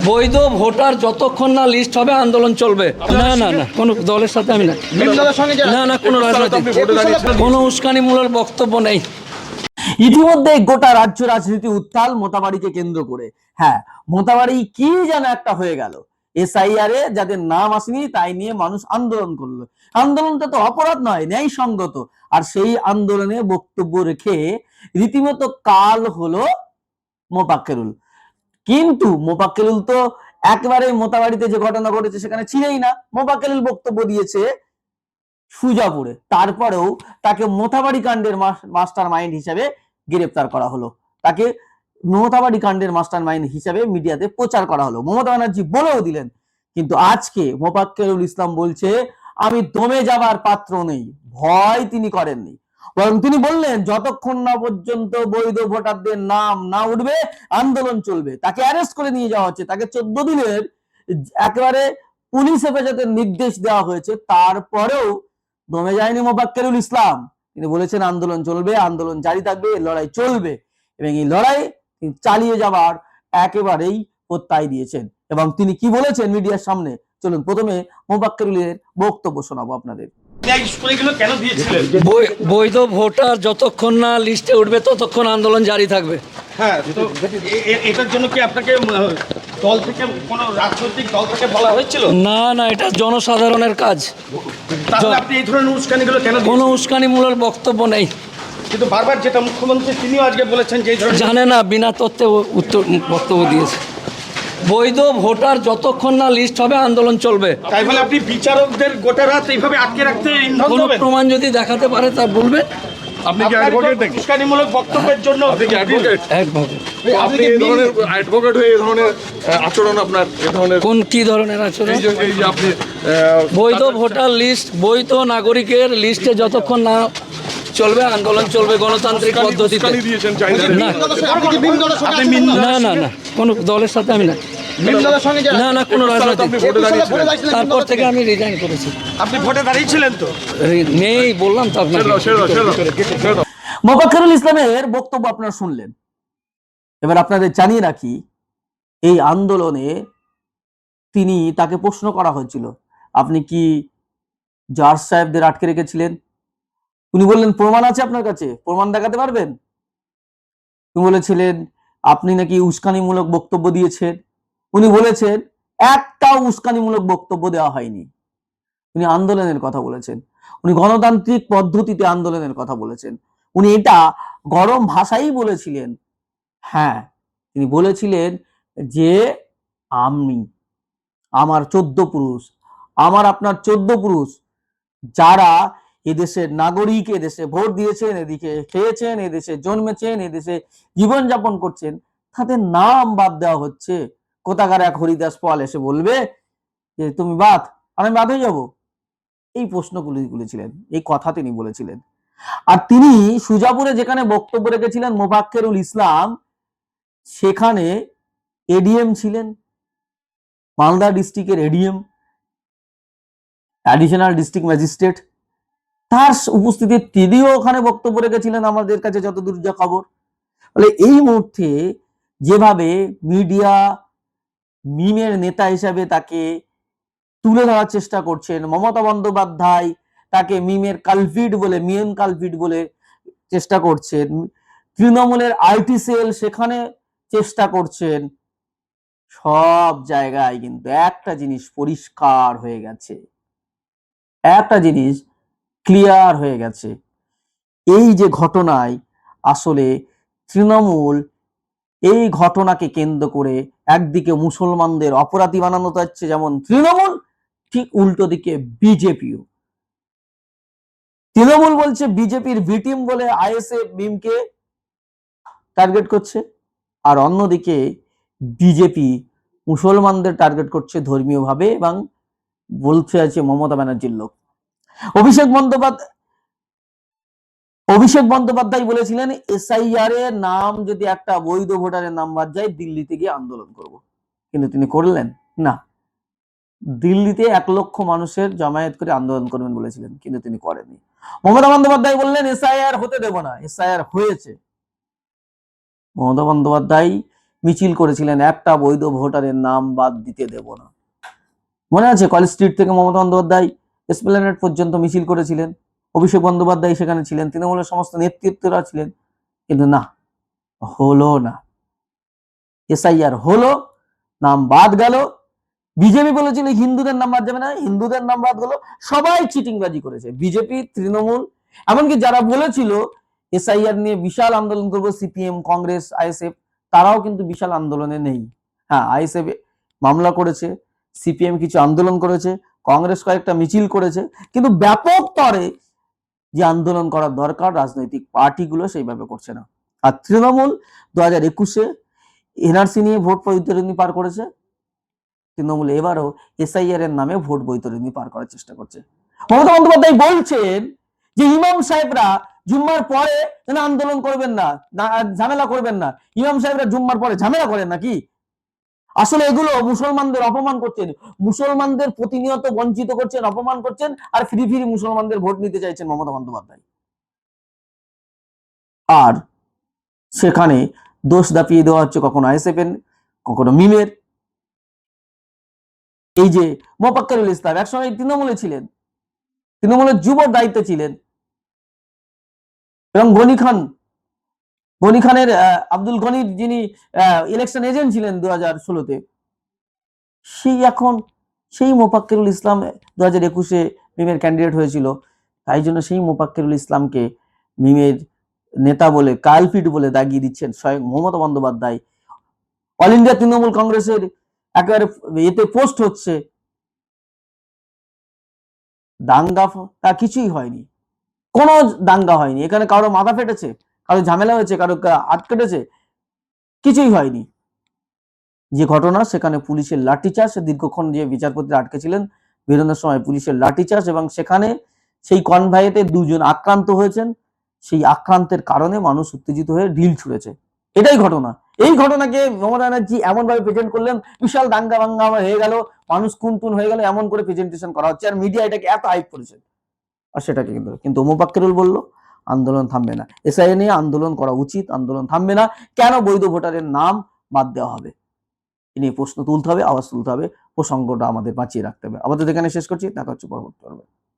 বৈধ ভোটার যতক্ষণ না লিস্ট হবে আন্দোলন চলবে। না না না, কোনো দলের সাথে আমি না, না না, কোনো রাজনৈতিক কোনো উস্কানিমূলক বক্তব্য নেই। ইতিমধ্যে গোটা রাজ্য রাজনীতি উত্তাল মোতাবাড়িকে কেন্দ্র করে। হ্যাঁ, মোতাবাড়ি কি যেন একটা হয়ে গেল। এসআইআর এ যাদের নাম আসেনি তাই নিয়ে মানুষ আন্দোলন করলো। আন্দোলনটা তো অপরাধ নয়, ন্যায়সঙ্গত। আর সেই আন্দোলনে বক্তব্য রেখে রীতিমতো কাল হলো মোফাক্কেরুল। কিন্তু মোফাক্কেরুল তো একেবারে মোতাবাড়িতে যে ঘটনা ঘটেছে সেখানে ছিলেই না। মোফাক্কেরুল বক্তব্য দিয়েছে সুজাপুরে, তারপরেও তাকে মোথাবাড়ি কাণ্ডের মাস্টার মাইন্ড হিসেবে গ্রেপ্তার করা হলো। তাকে মোথাবাড়ি কাণ্ডের মাস্টার মাইন্ড হিসেবে মিডিয়াতে প্রচার করা হলো। মমতা ব্যানার্জি বলেও দিলেন। কিন্তু আজকে মোফাক্কেরুল ইসলাম বলছে আমি দমে যাবার পাত্র নেই। ভয় তিনি করেননি, বরং তিনি বললেন যতক্ষণ না পর্যন্ত বৈধ ভোটারদের নাম না উঠবে আন্দোলন চলবে। তাকে অ্যারেস্ট করে নিয়ে যাওয়া হচ্ছে, তাকে 14 দিনের একেবারে পুলিশ হেফাজতের নির্দেশ দেওয়া হয়েছে। তারপরেও দমে যায়নি মোফাক্কেরুল ইসলাম। তিনি বলেছেন আন্দোলন চলবে, আন্দোলন জারি থাকবে, লড়াই চলবে এবং এই লড়াই তিনি চালিয়ে যাবার একেবারেই প্রত্যয় দিয়েছেন। এবং তিনি কি বলেছেন মিডিয়ার সামনে, চলুন প্রথমে মোফাক্কেরুলের বক্তব্য শোনাবো আপনাদের। বৈধ ভোটার যতক্ষণ না লিস্টে উঠবে ততক্ষণ আন্দোলন জারি থাকবে। হ্যাঁ, তো এটার জন্য কি আপনাকে দল থেকে কোনো রাজনৈতিক দল থেকে বলা হয়েছিল? না না, এটা জনসাধারণের কাজ। তাহলে আপনি এই ধরনের উস্কানিগুলো কেন? কোনো উস্কানিমূলক বক্তব্য নেই। কিন্তু বারবার যেটা মুখ্যমন্ত্রী তিনিও আজকে বলেছেন যে জানে না, বিনা তথ্যে উত্তর বক্তব্য দিয়েছে। বৈধ ভোটার যতক্ষণ না লিস্ট হবে আন্দোলন চলবে। তাই বলে আপনি বিচারকদের গোটা রাত এইভাবে আটকে রাখতে ইন্ধন কোনো দেবেন? প্রমাণ যদি দেখাতে পারে তা বলবে। আপনি কি অ্যাডভোকেট নাকি? উস্কানিমূলক বক্তব্যের জন্য আপনি কি অ্যাডভোকেট? একভাবে আপনি এই ধরনের অ্যাডভোকেট হয়ে এই ধরনের আচরণ, আপনার এই ধরনের কোন কি ধরনের আচরণ? এই যে আপনি বৈধ ভোটার লিস্ট, বৈধ নাগরিকের লিস্টে যতক্ষণ না চলবে আন্দোলন চলবে গণতান্ত্রিক পদ্ধতিতে। উস্কানি দিয়েছেন চাইনা। না না না, কোনো দলের সাথে আমি না, না না, কোনো রাজনৈতিক। আপনি ভোটে দাঁড়িয়েছিলেন। তারপর থেকে আমি রিজাইন করেছি। আপনি ভোটে দাঁড়িয়েছিলেন তো? নেই বললাম তো আপনাকে। মোফাক্কেরুল ইসলামের বক্তব্য আপনারা শুনলেন। এবার আপনাদের জানিয়ে রাখি, এই আন্দোলনে তাকে প্রশ্ন করা হয়েছিল আপনি কি জাজ সাহেবদের আটকে রেখেছিলেন। উনি বললেন প্রমাণ আছে আপনার কাছে, প্রমাণ দেখাতে পারবেন? উনি বলেছিলেন আপনি নাকি উস্কানিমূলক বক্তব্য দিয়েছেন। উনি বলেছেন একটা উস্কানিমূলক বক্তব্য দেওয়া হয়নি। উনি আন্দোলনের কথা বলেছেন, উনি গণতান্ত্রিক পদ্ধতিতে আন্দোলনের কথা বলেছেন। উনি এটা গরম ভাষাই বলেছিলেন। হ্যাঁ, তিনি বলেছিলেন যে আমার 14 পুরুষ, আমার আপনার 14 পুরুষ যারা এদেশের নাগরিক, এদেশে ভোট দিয়েছেন, এদিকে খেয়েছেন, এদেশে জন্মেছেন, এদেশে জীবনযাপন করছেন, তাদের নাম বাদ দেওয়া হচ্ছে। কোথাকার এক হরিদাস পাল এসে বলবে যে তুমি বাদ, আমি বাদ হয়ে যাবো। এই প্রশ্নগুলি তুলেছিলেন, এই কথা তিনি বলেছিলেন। আর তিনি সুজাপুরে যেখানে বক্তব্য রেখেছিলেন মোফাক্কেরুল ইসলাম, সেখানে এডিএম ছিলেন, মালদা ডিস্ট্রিক্টের এডিএম, অ্যাডিশনাল ডিস্ট্রিক্ট ম্যাজিস্ট্রেট। তার উপস্থিতিতে তিনিও ওখানে বক্তব্য রেখেছিলেন আমাদের কাছে যতদূর যা খবর। ফলে এই মুহূর্তে যেভাবে মিডিয়া মিমের নেতা হিসাবে তাকে তুলে ধরার চেষ্টা করছেন, মমতা বন্দ্যোপাধ্যায় তাকে মিমের কালভিট বলে, মিম কালভিট বলে চেষ্টা করছেন, তৃণমূলের আইটি সেল সেখানে চেষ্টা করছেন, সব জায়গায় কিন্তু একটা জিনিস পরিষ্কার হয়ে গেছে, একটা জিনিস ক্লিয়ার হয়ে গেছে। এই যে ঘটনায় আসলে তৃণমূল এই ঘটনাকে কেন্দ্র করে একদিকে মুসলমানদের অপরাধী বানানো হচ্ছে যেমন তৃণমূল, ঠিক উল্টো দিকে বিজেপিও। তৃণমূল বলছে বিজেপির ভিকটিম বলে আইএসএফ মিমকে টার্গেট করছে, আর অন্যদিকে বিজেপি মুসলমানদের টার্গেট করছে ধর্মীয় ভাবে এবং বলছে আছে মমতা ব্যানার্জির লোক। অভিষেক বন্দ্যোপাধ্যায় বলেছিলেন এসআইআর এর নাম যদি একটা বৈধ ভোটারের নাম বাদ যায় দিল্লিতে গিয়ে আন্দোলন করব, কিন্তু তিনি করলেন না। দিল্লিতে 1 লক্ষ মানুষের জমায়েত করে আন্দোলন করবেন বলেছিলেন, কিন্তু তিনি করেননি। মমতা বন্দ্যোপাধ্যায় বললেন এসআইআর হতে দেব না, এসআইআর হয়েছে। মমতা বন্দ্যোপাধ্যায় মিছিল করেছিলেন, একটা বৈধ ভোটারের নাম বাদ দিতে দেব না। মনে আছে কলেজ স্ট্রিট থেকে মমতা বন্দ্যোপাধ্যায় এসপ্ল্যানেড পর্যন্ত মিছিল করেছিলেন, অভিষেক বন্দ্যোপাধ্যায় সেখানে ছিলেন, তৃণমূলের সমস্ত নেতৃত্বরা ছিলেন, কিন্তু না, হলো না। এসআইআর হলো, নাম বাদ গেল। বিজেপি বলেছিল হিন্দুদের নাম বাদ যাবে না, হিন্দুদের নাম বাদ গেল। সবাই চিটিংবাজি করেছে, বিজেপি, তৃণমূল, এমনকি যারা বলেছিল এসআইআর নিয়ে বিশাল আন্দোলন করবো, সিপিএম, কংগ্রেস, আইএসএফ, তারাও কিন্তু বিশাল আন্দোলনে নেই। হ্যাঁ, আইএসএফ মামলা করেছে, সিপিএম কিছু আন্দোলন করেছে, কংগ্রেস কয়েকটা মিছিল করেছে, কিন্তু ব্যাপক স্তরে যে আন্দোলন করার দরকার রাজনৈতিক পার্টিগুলো সেইভাবে করছে না। আর তৃণমূল 2021-এ এনআরসি নিয়ে ভোট বৈতরণী পার করেছে, তৃণমূল এবারও এসআইআর এর নামে ভোট বৈতরণী পার করার চেষ্টা করছে। মমতা বন্দ্যোপাধ্যায় বলছেন যে ইমাম সাহেবরা জুম্মার পরে যেন আন্দোলন করবেন না, ঝামেলা করবেন না। ইমাম সাহেবরা জুম্মার পরে ঝামেলা করেন নাকি? আসলে এগুলো মুসলমানদের অপমান করছেন, মুসলমানদের প্রতিনিয়ত বঞ্চিত করছেন, অপমান করছেন, আর ফ্রি ফ্রি মুসলমানদের ভোট নিতে চাইছেন মমতা বন্দ্যোপাধ্যায়। আর সেখানে দোষ দাপিয়ে দেওয়া হচ্ছে কখনো আইএসএফ এর, কখনো মিমের। এই যে মোফাক্কেরুল ইসলাম একসময় তৃণমূলে ছিলেন, তৃণমূলের যুব দায়িত্বে ছিলেন, এবং গনি খানের আব্দুল গনির যিনি ইলেকশন এজেন্ট ছিলেন 2016-তে, সেই মোফাক্কেরুল ইসলাম 2021-এ মিমের ক্যান্ডিডেট হয়েছিল। তাই জন্য সেই মোফাক্কেরুল ইসলামকে মিমের নেতা বলে, কালপিট বলে দাগিয়ে দিচ্ছেন স্বয়ং মমতা বন্দ্যোপাধ্যায়। অল ইন্ডিয়া তৃণমূল কংগ্রেসের একেবারে এতে পোস্ট হচ্ছে, দাঙ্গা তা কিছুই হয়নি, কোনো দাঙ্গা হয়নি, এখানে কারো মাথা ফেটেছে, কারো ঝামেলা হয়েছে, কারো হাত কেটেছে, কিছুই হয়নি। যে ঘটনা, সেখানে পুলিশের লাঠিচার্জ, দীর্ঘক্ষণ যে বিচারপতি আটকে ছিলেন, বেরোনোর সময় পুলিশের লাঠিচার্জ, এবং সেখানে সেই কনভয়েতে 2 জন আক্রান্ত হয়েছেন। সেই আক্রান্তের কারণে মানুষ উত্তেজিত হয়ে ঢিল ছুঁড়েছে, এটাই ঘটনা। এই ঘটনাকে মমতা ব্যানার্জি এমন ভাবে প্রেজেন্ট করলেন, বিশাল দাঙ্গা বাঙ্গা হয়ে গেল, মানুষ খুন হয়ে গেল, এমন করে প্রেজেন্টেশন করা হচ্ছে, আর মিডিয়া এটাকে এত হাইপ করেছে। আর সেটাকে কিন্তু মোফাক্কেরুল বলল আন্দোলন থামবে না, এসআইআর নিয়ে আন্দোলন করা উচিত, আন্দোলন থামবে না, কেন বৈধ ভোটারের নাম বাদ দেওয়া হবে, এ নিয়ে প্রশ্ন তুলতে হবে, আওয়াজ তুলতে হবে, প্রসঙ্গটা আমাদের বাঁচিয়ে রাখতে হবে। আপাতত এখানে শেষ করছি, দেখা হচ্ছে পরবর্তী পর্বে।